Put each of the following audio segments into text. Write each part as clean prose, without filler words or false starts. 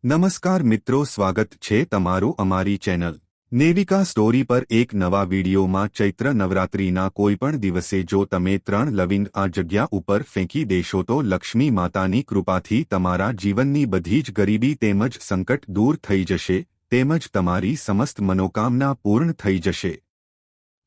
નમસ્કાર મિત્રો, સ્વાગત છે તમારું અમારી ચેનલ નેવિકા સ્ટોરી પર એક નવા વિડીયોમાં। ચૈત્ર નવરાત્રિના કોઈપણ દિવસે જો તમે 3 લવિંગ આ જગ્યા ઉપર ફેંકી દેશો તો લક્ષ્મી માતાની કૃપાથી તમારા જીવનની બધી જ ગરીબી તેમજ સંકટ દૂર થઈ જશે, તેમજ તમારી સમસ્ત મનોકામના પૂર્ણ થઈ જશે।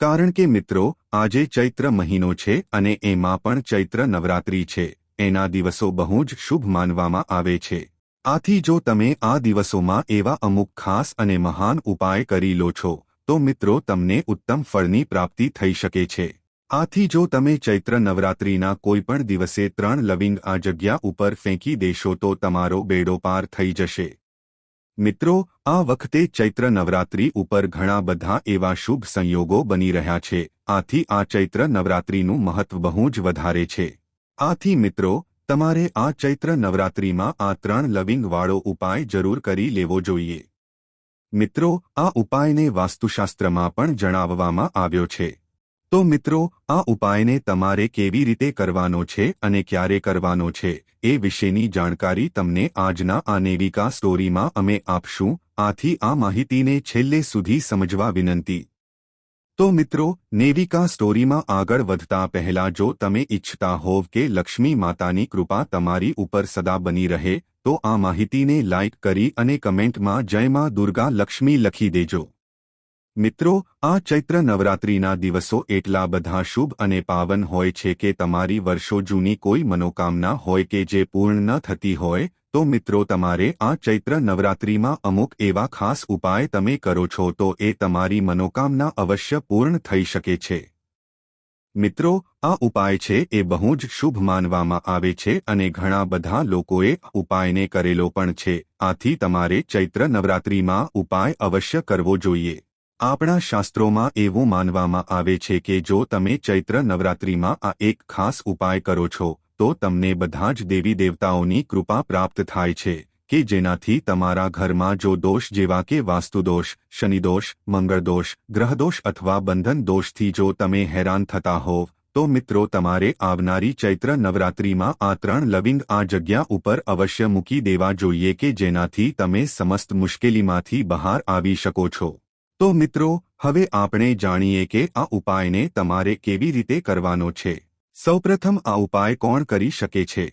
કારણ કે મિત્રો, આજે ચૈત્ર મહિનો છે અને એમાં પણ ચૈત્ર નવરાત્રિ છે। એના દિવસો બહુ જ શુભ માનવામાં આવે છે। આથી જો તમે આ દિવસોમાં એવા અમુક ખાસ અને મહાન ઉપાય કરી લો છો તો મિત્રો તમને ઉત્તમ ફળની પ્રાપ્તિ થઈ શકે છે। આથી જો તમે ચૈત્ર નવરાત્રિના કોઈપણ દિવસે 3 લવિંગ આ જગ્યા ઉપર ફેંકી દેશો તો તમારો બેડો પાર થઈ જશે। મિત્રો, આ વખતે ચૈત્ર નવરાત્રિ ઉપર ઘણા બધા એવા શુભ સંયોગો બની રહ્યા છે। આથી આ ચૈત્ર નવરાત્રિનું મહત્વ બહુ જ વધારે છે। આથી મિત્રો, તમારે આ ચૈત્ર નવરાત્રિમાં આ 3 લવિંગવાળો ઉપાય જરૂર કરી લેવો જોઈએ। મિત્રો, આ ઉપાયને વાસ્તુશાસ્ત્રમાં પણ જણાવવામાં આવ્યો છે। તો મિત્રો, આ ઉપાયને તમારે કેવી રીતે કરવાનો છે અને ક્યારે કરવાનો છે એ વિશેની જાણકારી તમને આજના આ નેવિકા સ્ટોરીમાં અમે આપશું। આથી આ માહિતીને છેલ્લે સુધી સમજવા વિનંતી। તો મિત્રો, નેવિકા સ્ટોરીમાં આગળ વધતા પહેલા જો તમે ઈચ્છતા હોવ કે લક્ષ્મી માતાની કૃપા તમારી ઉપર સદા બની રહે તો આ માહિતીને લાઇક કરી અને કમેન્ટમાં જય માં દુર્ગા લક્ષ્મી લખી દેજો। મિત્રો, આ ચૈત્ર નવરાત્રિના દિવસો એટલા બધા શુભ અને પાવન હોય છે કે તમારી વર્ષો જૂની કોઈ મનોકામના હોય કે જે પૂર્ણ ન થતી હોય તો મિત્રો તમારે આ ચૈત્ર નવરાત્રિમાં અમુક એવા ખાસ ઉપાય તમે કરો છો તો એ તમારી મનોકામના અવશ્ય પૂર્ણ થઈ શકે છે। મિત્રો, આ ઉપાય છે એ બહુ જ શુભ માનવામાં આવે છે અને ઘણા બધા લોકોએ ઉપાયને કરેલો પણ છે। આથી તમારે ચૈત્ર નવરાત્રિમાં ઉપાય અવશ્ય કરવો જોઈએ। આપણા શાસ્ત્રોમાં એવું માનવામાં આવે છે કે જો તમે ચૈત્ર નવરાત્રિમાં આ એક ખાસ ઉપાય કરો છો તો તમને બધા જ દેવી દેવતાઓની કૃપા પ્રાપ્ત થાય છે કે જેનાથી તમારા ઘરમાં જો દોષ જેવા કે વાસ્તુદોષ, શનિદોષ, મંગળદોષ, ગ્રહદોષ અથવા બંધન દોષથી જો તમે હેરાન થતા હોવ તો મિત્રો તમારે આવનારી ચૈત્ર નવરાત્રિમાં આ 3 લવિંગ આ જગ્યા ઉપર અવશ્ય મૂકી દેવા જોઈએ કે જેનાથી તમે સમસ્ત મુશ્કેલીમાંથી બહાર આવી શકો છો। તો મિત્રો, હવે આપણે જાણીએ કે આ ઉપાયને તમારે કેવી રીતે કરવાનો છે। સૌપ્રથમ આ ઉપાય કોણ કરી શકે છે?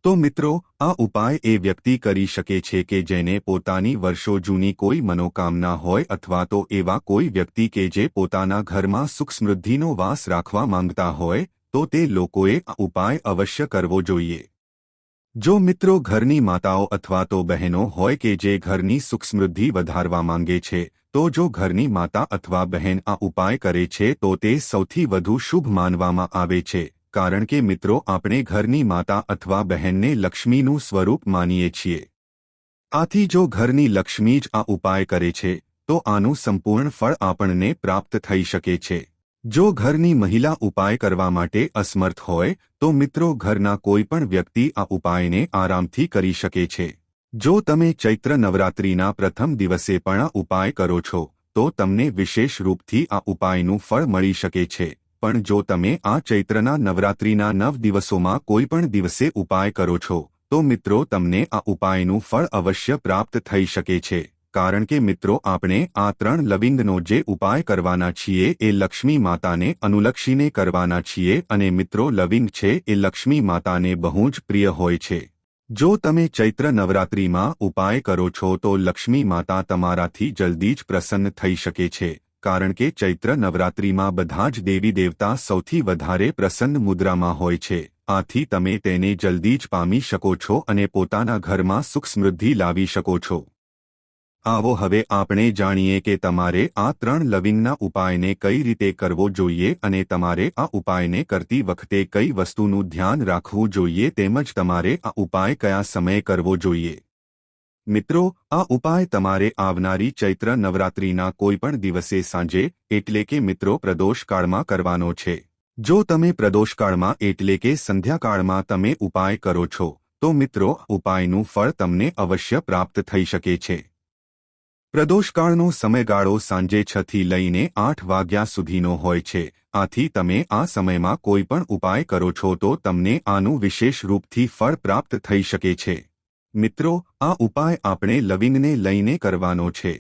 તો મિત્રો, આ ઉપાય એ વ્યક્તિ કરી શકે છે કે જેને પોતાની વર્ષો જૂની કોઈ મનોકામના હોય અથવા તો એવા કોઈ વ્યક્તિ કે જે પોતાના ઘરમાં સુખ સમૃદ્ધિનો વાસ રાખવા માંગતા હોય તો તે લોકોએ આ ઉપાય અવશ્ય કરવો જોઈએ। જો મિત્રો ઘરની માતાઓ અથવા તો બહેનો હોય કે જે ઘરની સુખ સમૃદ્ધિ વધારવા માંગે છે તો જો ઘરની માતા અથવા બહેન આ ઉપાય કરે છે તો તે સૌથી વધુ શુભ માનવામાં આવે છે। કારણ કે મિત્રો આપણે ઘરની માતા અથવા બહેનને લક્ષ્મીનું સ્વરૂપ માનીએ છીએ। આથી જો ઘરની લક્ષ્મી જ આ ઉપાય કરે છે તો આનું સંપૂર્ણ ફળ આપણને પ્રાપ્ત થઈ શકે છે। જો ઘરની મહિલા ઉપાય કરવા માટે અસમર્થ હોય તો મિત્રો ઘરના કોઈ પણ વ્યક્તિ આ ઉપાયને આરામથી કરી શકે છે। જો તમે ચૈત્ર નવરાત્રિના પ્રથમ દિવસે પણ આ ઉપાય કરો છો તો તમને વિશેષ રૂપથી આ ઉપાયનું ફળ મળી શકે છે। પણ જો તમે આ ચૈત્રના નવરાત્રિના 9 દિવસોમાં કોઈ પણ દિવસે ઉપાય કરો છો તો મિત્રો તમને આ ઉપાયનું ફળ અવશ્ય પ્રાપ્ત થઈ શકે છે। કારણ કે મિત્રો આપણે આ 3 લવિંગનો જે ઉપાય કરવાના છીએ એ લક્ષ્મી માતાને અનુલક્ષીને કરવાના છીએ અને મિત્રો લવિંગ છે એ લક્ષ્મી માતાને બહુ જ પ્રિય હોય છે। જો તમે ચૈત્ર નવરાત્રિમાં ઉપાય કરો છો તો લક્ષ્મી માતા તમારાથી જલ્દી જ પ્રસન્ન થઈ શકે છે। કારણ કે ચૈત્ર નવરાત્રિમાં બધા જ દેવી દેવતા સૌથી વધારે પ્રસન્ન મુદ્રામાં હોય છે। આથી તમે તેને જલ્દી જ પામી શકો છો અને પોતાના ઘરમાં સુખ સમૃદ્ધિ લાવી શકો છો। આવો હવે આપણે જાણીએ કે તમારે આ 3 લવિંગના ઉપાયને કઈ રીતે કરવો જોઈએ અને તમારે આ ઉપાયને કરતી વખતે કઈ વસ્તુનું ધ્યાન રાખવું જોઈએ તેમજ તમારે આ ઉપાય કયા સમયે કરવો જોઈએ। મિત્રો, આ ઉપાય તમારે આવનારી ચૈત્ર નવરાત્રિના કોઈપણ દિવસે સાંજે એટલે કે મિત્રો પ્રદોષકાળમાં કરવાનો છે। જો તમે પ્રદોષકાળમાં એટલે કે સંધ્યાકાળમાં તમે ઉપાય કરો છો તો મિત્રો ઉપાયનું ફળ તમને અવશ્ય પ્રાપ્ત થઈ શકે છે। પ્રદોષકાળનો સમયગાળો સાંજે 6 થી લઈને 8 વાગ્યા સુધીનો હોય છે। આથી તમે આ સમયમાં કોઈ પણ ઉપાય કરો છો તો તમને આનું વિશેષ રૂપથી ફળ પ્રાપ્ત થઈ શકે છે। મિત્રો, આ ઉપાય આપણે લવિંગને લઈને કરવાનો છે.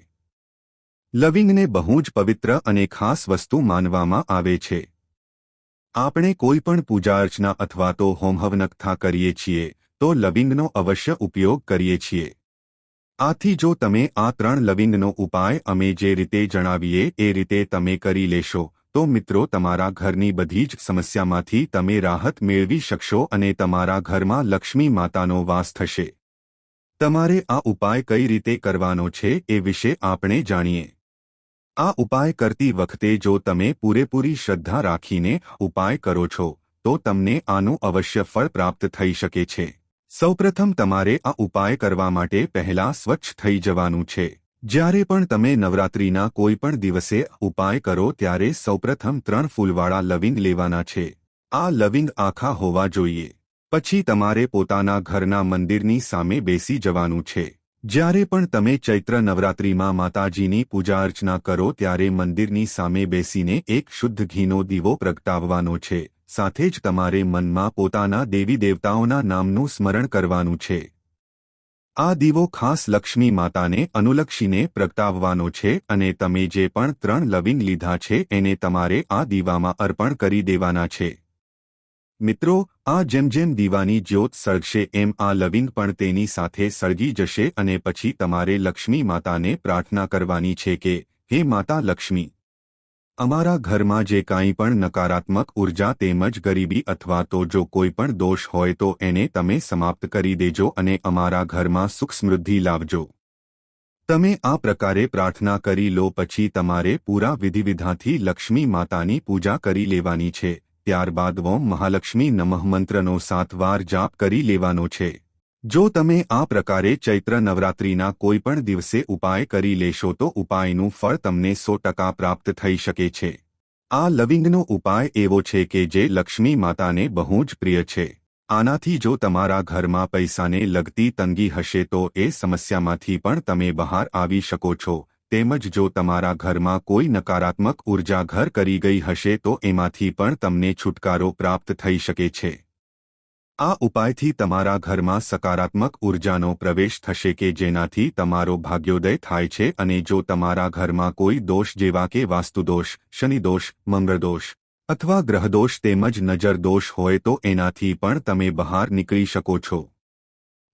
લવિંગને બહુ જ પવિત્ર અને ખાસ વસ્તુ માનવામાં આવે છે. આપણે કોઈ પણ પૂજા અર્ચના અથવા તો હોમહવનકથા કરીએ છીએ તો લવિંગનો અવશ્ય ઉપયોગ કરીએ છીએ. આથી જો તમે આ 3 લવિંગનો ઉપાય અમે જે રીતે જણાવીએ એ રીતે તમે કરી લેશો તો મિત્રો તમારા ઘરની બધી જ સમસ્યામાંથી તમે રાહત મેળવી શકશો અને તમારા ઘરમાં લક્ષ્મી માતાનો વાસ થશે. તમારે આ ઉપાય કઈ રીતે કરવાનો છે એ વિશે આપણે જાણીએ. આ ઉપાય કરતી વખતે જો તમે પૂરેપૂરી શ્રદ્ધા રાખીને ઉપાય કરો છો તો તમને આનું અવશ્ય ફળ પ્રાપ્ત થઈ શકે છે. સૌપ્રથમ તમારે આ ઉપાય કરવા માટે પહેલા સ્વચ્છ થઈ જવાનું છે. જ્યારે પણ તમે નવરાત્રિના કોઈ પણ દિવસે ઉપાય કરો ત્યારે સૌપ્રથમ 3 ફૂલવાળા લવિંગ લેવાના છે. આ લવિંગ આખા હોવા જોઈએ. પછી તમારે પોતાના ઘરના મંદિરની સામે બેસી જવાનું છે. જ્યારે પણ તમે ચૈત્ર નવરાત્રિમાં માતાજીની પૂજા અર્ચના કરો ત્યારે મંદિરની સામે બેસીને એક શુદ્ધ ઘીનો દીવો પ્રગટાવવાનો છે. સાથે જ તમારે મનમાં પોતાના દેવી દેવતાઓના નામનું સ્મરણ કરવાનું છે. આ દીવો ખાસ લક્ષ્મી માતાને અનુલક્ષીને પ્રગટાવવાનો છે અને તમે જે પણ 3 લવિંગ લીધા છે એને તમારે આ દીવામાં અર્પણ કરી દેવાના છે. મિત્રો, આ જેમ જેમ દીવાની જ્યોત સળગશે એમ આ લવિંગ પણ તેની સાથે સળગી જશે અને પછી તમારે લક્ષ્મી માતાને પ્રાર્થના કરવાની છે કે હે માતા લક્ષ્મી, અમારા ઘરમાં જે કાંઈ પણ નકારાત્મક ઉર્જા તેમજ ગરીબી અથવા તો જો કોઈ પણ દોષ હોય તો એને તમે સમાપ્ત કરી દેજો અને અમારા ઘરમાં સુખ સમૃદ્ધિ લાવજો. તમે આ પ્રકારે પ્રાર્થના કરી લો પછી તમારે પૂરા વિધિવિધાનથી લક્ષ્મી માતાની પૂજા કરી લેવાની છે. ત્યારબાદ ઓમ મહાલક્ષ્મી નમઃ મંત્રનો 7 વાર જાપ કરી લેવાનો છે. જો તમે આ પ્રકારે ચૈત્ર નવરાત્રિના કોઈ પણ દિવસે ઉપાય કરી લેશો તો ઉપાયનું ફળ તમને 100% પ્રાપ્ત થઈ શકે છે. આ લવિંગનો ઉપાય એવો છે કે જે લક્ષ્મી માતાને બહુ જ પ્રિય છે. આનાથી જો તમારા ઘરમાં પૈસાને લગતી તંગી હશે તો એ સમસ્યામાંથી પણ તમે બહાર આવી શકો છો. તેમજ જો તમારા ઘરમાં કોઈ નકારાત્મક ઉર્જા ઘર કરી ગઈ હશે તો એમાંથી પણ તમને છુટકારો પ્રાપ્ત થઈ શકે છે. આ ઉપાયથી તમારા ઘરમાં સકારાત્મક ઉર્જાનો પ્રવેશ થશે કે જેનાથી તમારો ભાગ્યોદય થાય છે અને જો તમારા ઘરમાં કોઈ દોષ જેવા કે વાસ્તુદોષ, શનિદોષ, મંગળદોષ અથવા ગ્રહદોષ તેમજ નજર દોષ હોય તો એનાથી પણ તમે બહાર નીકળી શકો છો.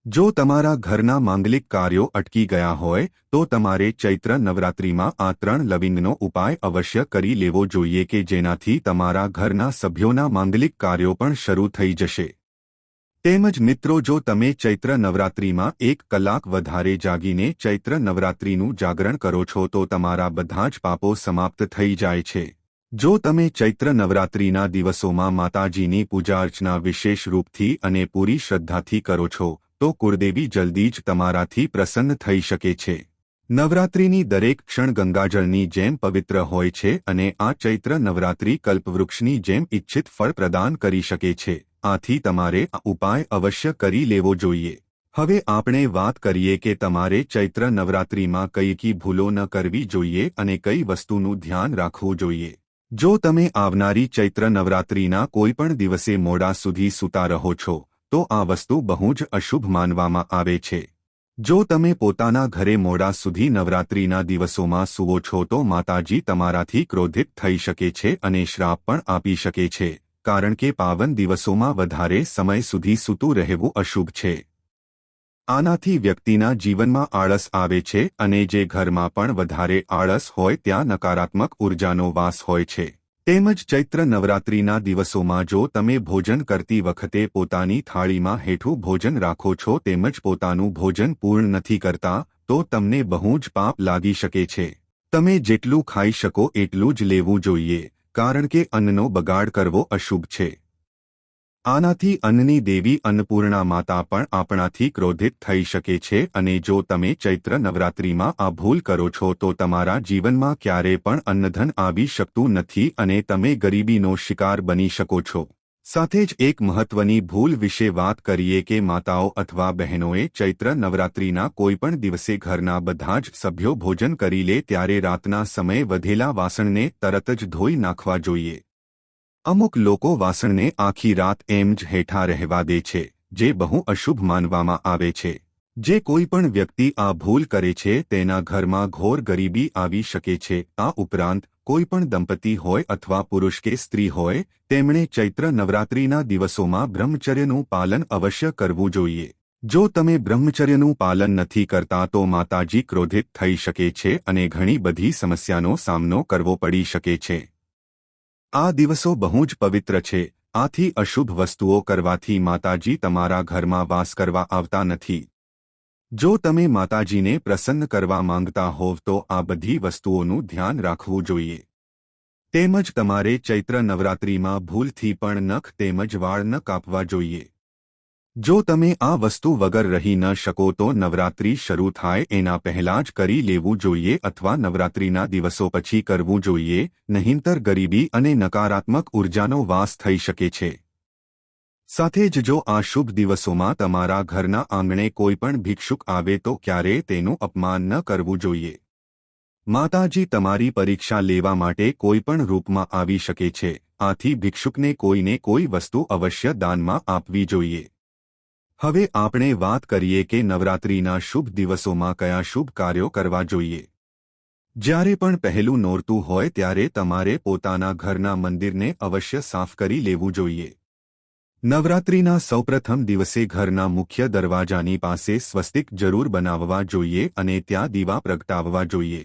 જો તમારા ઘરના માંગલિક કાર્યો અટકી ગયા હોય તો તમારે ચૈત્ર નવરાત્રિમાં આ 3 લવિંગનો ઉપાય અવશ્ય કરી લેવો જોઈએ કે જેનાથી તમારા ઘરના સભ્યોના માંગલિક કાર્યો પણ શરૂ થઈ જશે. તેમજ મિત્રો, જો તમે ચૈત્ર નવરાત્રિમાં 1 કલાક વધારે જાગીને ચૈત્ર નવરાત્રિનું જાગરણ કરો છો તો તમારા બધા જ પાપો સમાપ્ત થઈ જાય છે. જો તમે ચૈત્ર નવરાત્રિના દિવસોમાં માતાજીની પૂજા અર્ચના વિશેષ રૂપથી અને પૂરી શ્રદ્ધાથી કરો છો તો કુળદેવી જલ્દી જ તમારાથી પ્રસન્ન થઈ શકે છે. નવરાત્રિની દરેક ક્ષણ ગંગાજળની જેમ પવિત્ર હોય છે અને આ ચૈત્ર નવરાત્રિ કલ્પવૃક્ષની જેમ ઇચ્છિત ફળ પ્રદાન કરી શકે છે. આથી તમારે આ ઉપાય અવશ્ય કરી લેવો જોઈએ. હવે આપણે વાત કરીએ કે તમારે ચૈત્ર નવરાત્રિમાં કઈ ભૂલો ન કરવી જોઈએ અને કઈ વસ્તુનું ધ્યાન રાખવું જોઈએ. જો તમે આવનારી ચૈત્ર નવરાત્રિના કોઈ પણ દિવસે મોડા સુધી સૂતા રહો છો તો આ વસ્તુ બહુ જ અશુભ માનવામાં આવે છે. જો તમે પોતાના ઘરે મોડા સુધી નવરાત્રિના દિવસોમાં સૂવો છો તો માતાજી તમારાથી ક્રોધિત થઈ શકે છે અને શ્રાપ પણ આપી શકે છે. કારણ કે પાવન દિવસોમાં વધારે સમય સુધી સૂતું રહેવું અશુભ છે. આનાથી વ્યક્તિના જીવનમાં આળસ આવે છે અને જે ઘરમાં પણ વધારે આળસ હોય ત્યાં નકારાત્મક ઉર્જાનો વાસ હોય છે. તેમજ ચૈત્ર નવરાત્રિના દિવસોમાં જો તમે ભોજન કરતી વખતે પોતાની થાળીમાં હેઠું ભોજન રાખો છો તેમજ પોતાનું ભોજન પૂર્ણ નથી કરતા તો તમને બહુ જ પાપ લાગી શકે છે. તમે જેટલું ખાઈ શકો એટલું જ લેવું જોઈએ. કારણ કે અન્નનો બગાડ કરવો અશુભ છે. આનાથી અન્નની દેવી અન્નપૂર્ણા માતા પણ આપણાથી ક્રોધિત થઈ શકે છે અને જો તમે ચૈત્ર નવરાત્રિમાં આ ભૂલ કરો છો તો તમારા જીવનમાં ક્યારે પણ અન્નધન આવી શકતું નથી અને તમે ગરીબીનો શિકાર બની શકો છો. સાથે જ એક મહત્વની ભૂલ વિશે વાત કરીએ કે માતાઓ અથવા બહેનોએ ચૈત્ર નવરાત્રિના કોઈ પણ દિવસે ઘરના બધા જ સભ્યો ભોજન કરી લે ત્યારે રાતના સમયે વધેલા વાસણને તરત જ ધોઈ નાખવા જોઈએ. અમુક લોકો વાસણને આખી રાત એમ જ હેઠા રહેવા દે છે જે બહુ અશુભ માનવામાં આવે છે. જે કોઈ પણ વ્યક્તિ આ ભૂલ કરે છે તેના ઘરમાં ઘોર ગરીબી આવી શકે છે। આ ઉપરાંત કોઈ પણ દંપતી હોય અથવા પુરુષ કે સ્ત્રી હોય તેમણે ચૈત્ર નવરાત્રિના દિવસોમાં બ્રહ્મચર્યનું પાલન અવશ્ય કરવું જોઈએ। જો તમે બ્રહ્મચર્યનું પાલન નથી કરતા તો માતાજી ક્રોધિત થઈ શકે છે અને ઘણી બધી સમસ્યાનો સામનો કરવો પડી શકે છે। આ દિવસો બહુ જ પવિત્ર છે, આથી અશુભ વસ્તુઓ કરવાથી માતાજી તમારા ઘરમાં વાસ કરવા આવતા નથી। જો તમે માતાજીને પ્રસન્ન કરવા માંગતા હોવ તો આ બધી વસ્તુઓનું ધ્યાન રાખવું જોઈએ। તેમજ તમારે ચૈત્ર નવરાત્રિમાં ભૂલથી પણ નખ તેમજ વાળ ન કાપવા જોઈએ। જો તમે આ વસ્તુ વગર રહી ન શકો તો નવરાત્રિ શરૂ થાય એના પહેલાં જ કરી લેવું જોઈએ અથવા નવરાત્રિના દિવસો પછી કરવું જોઈએ, નહીંતર ગરીબી અને નકારાત્મક ઉર્જાનો વાસ થઈ શકે છે। સાથે જ જો આ શુભ દિવસોમાં તમારા ઘરના આંગણે કોઈ પણ ભિક્ષુક આવે તો ક્યારેય તેનું અપમાન ન કરવું જોઈએ। માતાજી તમારી પરીક્ષા લેવા માટે કોઈ પણ રૂપમાં આવી શકે છે, આથી ભિક્ષુકને કોઈને કોઈ વસ્તુ અવશ્ય દાનમાં આપવી જોઈએ। હવે આપણે વાત કરીએ કે નવરાત્રિના શુભ દિવસોમાં કયા શુભ કાર્યો કરવા જોઈએ। જ્યારે પણ પહેલું નોરતું હોય ત્યારે તમારે પોતાના ઘરના મંદિરને અવશ્ય સાફ કરી લેવું જોઈએ। નવરાત્રિના સૌપ્રથમ દિવસે ઘરના મુખ્ય દરવાજાની પાસે સ્વસ્તિક જરૂર બનાવવા જોઈએ અને ત્યાં દીવા પ્રગટાવવા જોઈએ।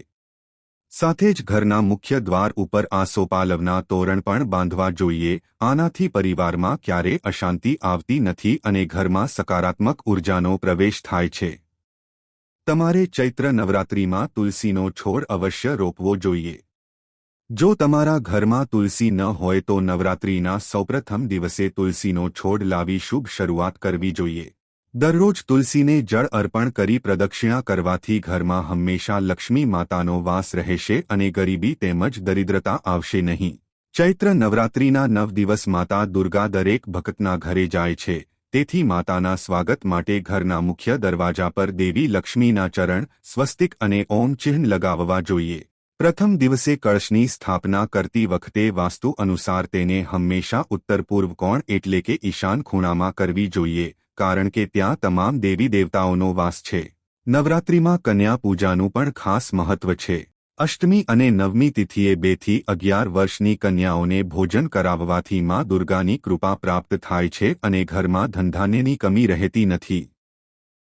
સાથે જ ઘરના મુખ્ય દ્વાર ઉપર આસોપાલવના તોરણ પણ બાંધવા જોઈએ। આનાથી પરિવારમાં ક્યારેય અશાંતિ આવતી નથી અને ઘરમાં સકારાત્મક ઉર્જાનો પ્રવેશ થાય છે। તમારે ચૈત્ર નવરાત્રિમાં તુલસીનો છોડ અવશ્ય રોપવો જોઈએ। જો તમારા ઘરમાં તુલસી ન હોય તો નવરાત્રિના સૌપ્રથમ દિવસે તુલસીનો છોડ લાવી શુભ શરૂઆત કરવી જોઈએ। દરરોજ તુલસીને જળ અર્પણ કરી પ્રદક્ષિણા કરવાથી ઘરમાં હંમેશા લક્ષ્મી માતાનો વાસ રહેશે અને ગરીબી તેમજ દરિદ્રતા આવશે નહીં। ચૈત્ર નવરાત્રિના 9 દિવસ માતા દુર્ગા દરેક ભક્તના ઘરે જાય છે, તેથી માતાના સ્વાગત માટે ઘરના મુખ્ય દરવાજા પર દેવી લક્ષ્મીના ચરણ, સ્વસ્તિક અને ઓમ ચિહ્ન લગાવવા જોઈએ। પ્રથમ દિવસે કળશની સ્થાપના કરતી વખતે વાસ્તુ અનુસાર તેને હંમેશા ઉત્તર પૂર્વ કોણ એટલે કે ઈશાન ખૂણામાં કરવી જોઈએ, કારણ કે ત્યાં તમામ દેવી દેવતાઓનો વાસ છે। નવરાત્રિમાં કન્યા પૂજાનું પણ ખાસ મહત્વ છે। અષ્ટમી અને નવમી તિથિએ 2 થી 11 વર્ષની કન્યાઓને ભોજન કરાવવાથી માં દુર્ગાની કૃપા પ્રાપ્ત થાય છે અને ઘરમાં ધનધાન્યની કમી રહેતી નથી।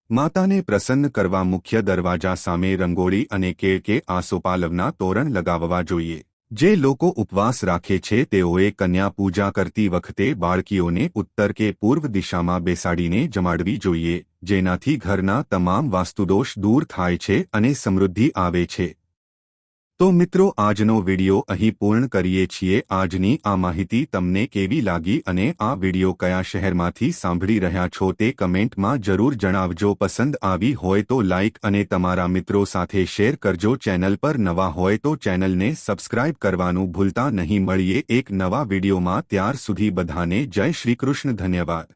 માતાને પ્રસન્ન કરવા મુખ્ય દરવાજા સામે રંગોળી અને કેળ કે આસોપાલવના તોરણ લગાવવા જોઈએ। જે લોકો ઉપવાસ રાખે છે તેઓએ કન્યા પૂજા કરતી વખતે બાળકીઓને ઉત્તર કે પૂર્વ દિશામાં બેસાડીને જમાડવી જોઈએ, જેનાથી ઘરના તમામ વાસ્તુદોષ દૂર થાય છે અને સમૃદ્ધિ આવે છે। તો મિત્રો, આજનો વિડિયો અહીં પૂર્ણ કરીએ છીએ। આજની આ માહિતી તમને કેવી લાગી અને આ વિડિયો કયા શહેરમાંથી સાંભળી રહ્યા છો તે કમેન્ટમાં જરૂર જણાવજો। પસંદ આવી હોય તો લાઇક અને તમારા મિત્રો સાથે શેર કરજો। ચેનલ પર નવા હોય તો ચેનલને સબસ્ક્રાઇબ કરવાનું ભૂલતા નહીં। મળીએ એક નવા વિડિયોમાં, ત્યાર સુધી બધાને જય શ્રી કૃષ્ણ, ધન્યવાદ।